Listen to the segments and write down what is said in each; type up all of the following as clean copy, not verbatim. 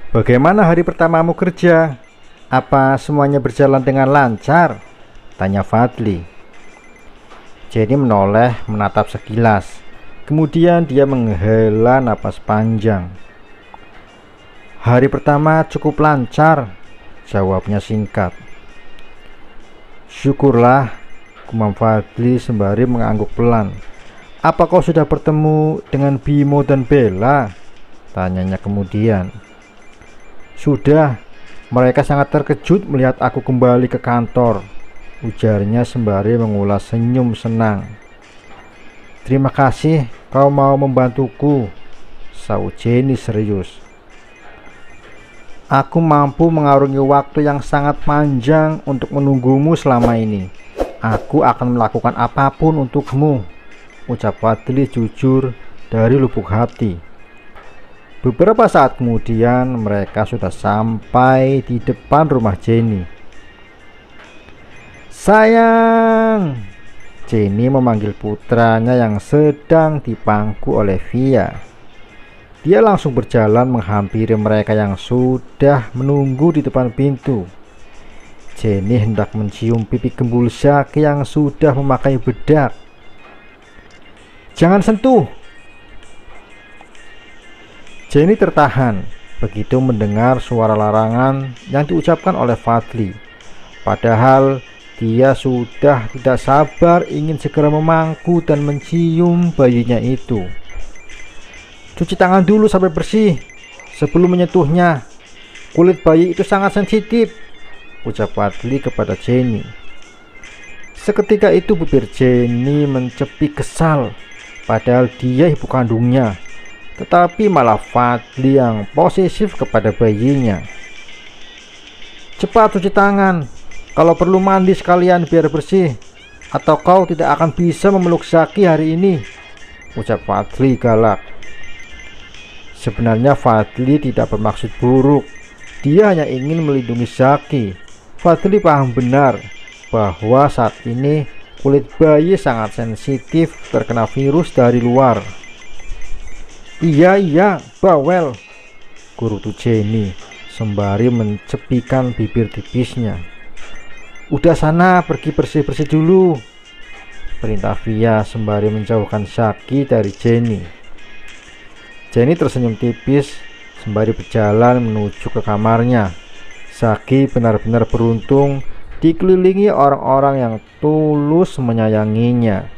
Bagaimana hari pertamamu kerja? Apa semuanya berjalan dengan lancar? Tanya Fadli. Jenny menoleh menatap sekilas. Kemudian dia menghela napas panjang. Hari pertama cukup lancar, jawabnya singkat. Syukurlah, gumam Fadli sembari mengangguk pelan. Apa kau sudah bertemu dengan Bimo dan Bella? Tanyanya kemudian. Sudah, mereka sangat terkejut melihat aku kembali ke kantor, ujarnya sembari mengulas senyum senang. Terima kasih kau mau membantuku, sahut Jenny serius. Aku mampu mengarungi waktu yang sangat panjang untuk menunggumu selama ini. Aku akan melakukan apapun untukmu, ucap Fadli jujur dari lubuk hati. Beberapa saat kemudian mereka sudah sampai di depan rumah Jenny. Sayang, Jenny memanggil putranya yang sedang dipangku oleh Via. Dia langsung berjalan menghampiri mereka yang sudah menunggu di depan pintu. Jenny hendak mencium pipi gembul Zaki yang sudah memakai bedak. Jangan sentuh! Jenny tertahan begitu mendengar suara larangan yang diucapkan oleh Fadli. Padahal dia sudah tidak sabar ingin segera memangku dan mencium bayinya itu. Cuci tangan dulu sampai bersih sebelum menyentuhnya. Kulit bayi itu sangat sensitif, ucap Fadli kepada Jenny. Seketika itu bibir Jenny mencepik kesal, padahal dia ibu kandungnya. Tetapi malah Fadli yang posesif kepada bayinya. Cepat cuci tangan, kalau perlu mandi sekalian biar bersih, atau kau tidak akan bisa memeluk Zaki hari ini, ucap Fadli galak. Sebenarnya Fadli tidak bermaksud buruk. Dia hanya ingin melindungi Zaki. Fadli paham benar bahwa saat ini kulit bayi sangat sensitif terkena virus dari luar. Iya, bawel, gurutu Jenny sembari mencepikan bibir tipisnya. Udah sana pergi bersih-bersih dulu, perintah Via sembari menjauhkan Zaki dari Jenny. Jenny tersenyum tipis sembari berjalan menuju ke kamarnya. Zaki benar-benar beruntung dikelilingi orang-orang yang tulus menyayanginya.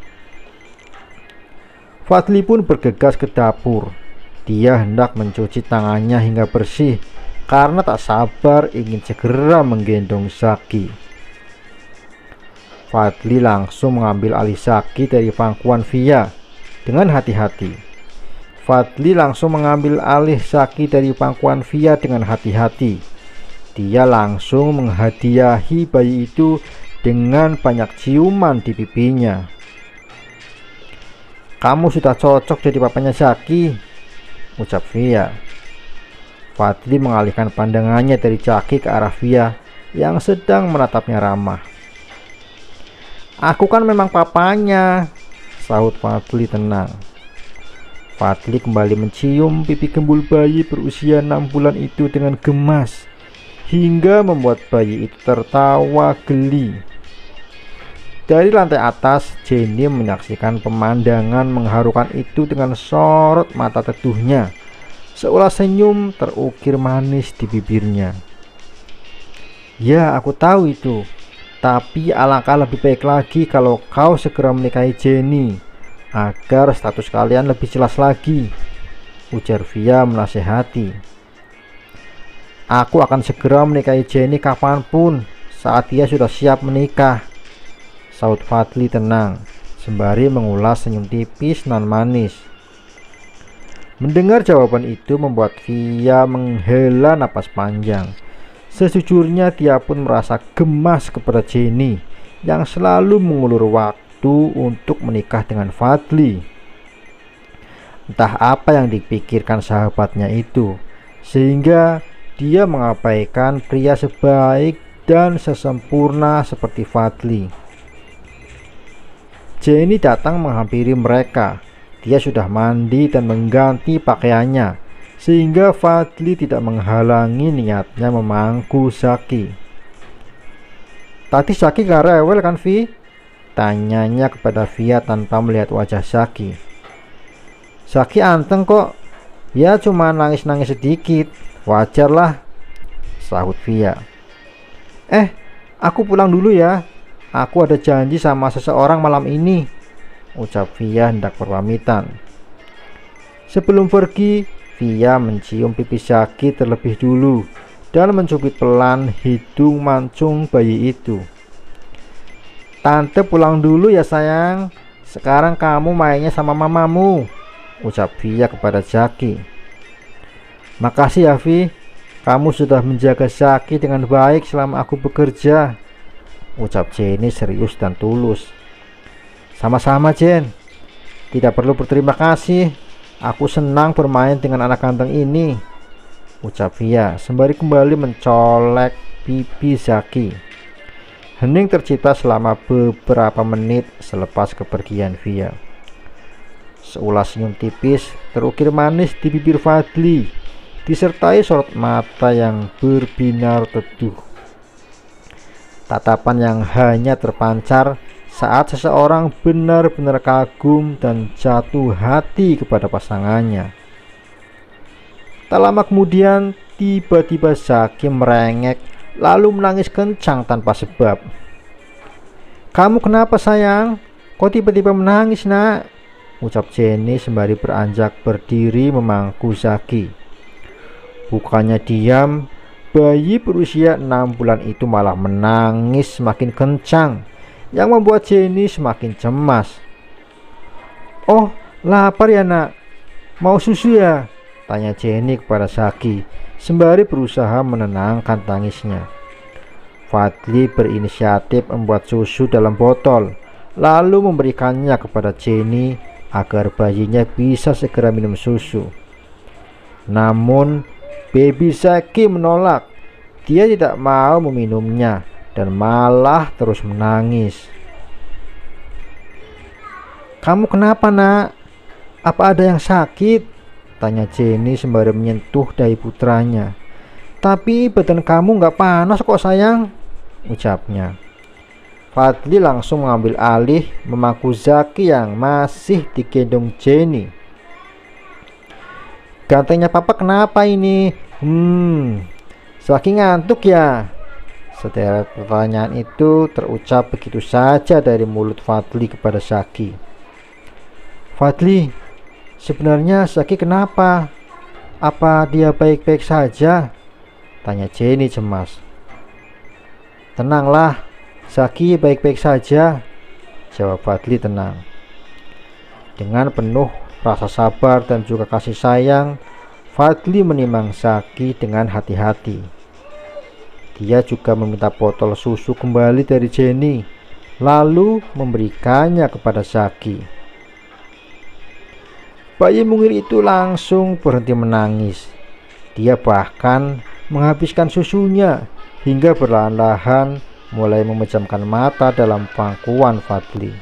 Fadli pun bergegas ke dapur. Dia hendak mencuci tangannya hingga bersih karena tak sabar ingin segera menggendong Zaki. Fadli langsung mengambil alih Zaki dari pangkuan Via dengan hati-hati. Dia langsung menghadiahi bayi itu dengan banyak ciuman di pipinya. Kamu sudah cocok jadi papanya Zaki, ucap Via. Fadli mengalihkan pandangannya dari Zaki ke arah Via yang sedang menatapnya ramah. Aku kan memang papanya, sahut Fadli tenang. Fadli kembali mencium pipi gembul bayi berusia 6 bulan itu dengan gemas, hingga membuat bayi itu tertawa geli. Dari lantai atas, Jenny menyaksikan pemandangan mengharukan itu dengan sorot mata teduhnya, seolah senyum terukir manis di bibirnya. Ya, aku tahu itu. Tapi alangkah lebih baik lagi kalau kau segera menikahi Jenny, agar status kalian lebih jelas lagi, ujar Via menasehati. Aku akan segera menikahi Jenny kapanpun saat dia sudah siap menikah, sahut Fadli tenang sembari mengulas senyum tipis nan manis. Mendengar jawaban itu membuat Via menghela napas panjang. Sejujurnya dia pun merasa gemas kepada Jenny yang selalu mengulur waktu untuk menikah dengan Fadli. Entah apa yang dipikirkan sahabatnya itu, sehingga dia mengabaikan pria sebaik dan sesempurna seperti Fadli. Jenny datang menghampiri mereka. Dia sudah mandi dan mengganti pakaiannya. sehingga Fadli tidak menghalangi niatnya memangku Zaki. Tadi Zaki gak rewel kan, Vi? Tanyanya kepada Via tanpa melihat wajah Zaki. Zaki anteng kok. Ya cuma nangis-nangis sedikit. Wajarlah, sahut Via. Aku pulang dulu ya. Aku ada janji sama seseorang malam ini, ucap Via hendak berpamitan. Sebelum pergi, Via mencium pipi Zaki terlebih dulu dan mencubit pelan hidung mancung bayi itu. Tante pulang dulu ya sayang. Sekarang kamu mainnya sama mamamu, ucap Via kepada Zaki. Makasih ya Vi, kamu sudah menjaga Zaki dengan baik selama aku bekerja, ucap Jenny serius dan tulus. Sama-sama Jen, tidak perlu berterima kasih. Aku senang bermain dengan anak ganteng ini, ucap Via sembari kembali mencolek pipi Zaki. Hening tercipta selama beberapa menit selepas kepergian Via. Seulas senyum tipis terukir manis di bibir Fadli, disertai sorot mata yang berbinar teduh. Tatapan yang hanya terpancar saat seseorang benar-benar kagum dan jatuh hati kepada pasangannya. Tak lama kemudian, tiba-tiba Zaki merengek lalu menangis kencang tanpa sebab. Kamu kenapa sayang? Kok tiba-tiba menangis nak? Ucap Jenny sembari beranjak berdiri memangku Zaki. Bukannya diam, bayi berusia 6 bulan itu malah menangis semakin kencang, yang membuat Jenny semakin cemas. Oh, lapar ya nak? Mau susu ya? Tanya Jenny kepada Zaki sembari berusaha menenangkan tangisnya. Fadli berinisiatif membuat susu dalam botol, lalu memberikannya kepada Jenny agar bayinya bisa segera minum susu. Namun, baby Zaki menolak. Dia tidak mau meminumnya dan malah terus menangis. Kamu kenapa nak? Apa ada yang sakit? Tanya Jenny sembari menyentuh dahi putranya. Tapi badan kamu gak panas kok sayang, ucapnya. Fadli langsung mengambil alih memangku Zaki yang masih digendong Jenny. Gantengnya papa kenapa ini? Zaki ngantuk ya? Sederet pertanyaan itu terucap begitu saja dari mulut Fadli kepada Zaki. Fadli, sebenarnya Zaki kenapa? Apa dia baik-baik saja? Tanya Jenny cemas. Tenanglah, Zaki baik-baik saja, jawab Fadli tenang. Dengan penuh rasa sabar dan juga kasih sayang, Fadli menimang Zaki dengan hati-hati. Dia juga meminta botol susu kembali dari Jenny, lalu memberikannya kepada Zaki. Bayi mungil itu langsung berhenti menangis. Dia bahkan menghabiskan susunya hingga perlahan-lahan mulai memejamkan mata dalam pangkuan Fadli.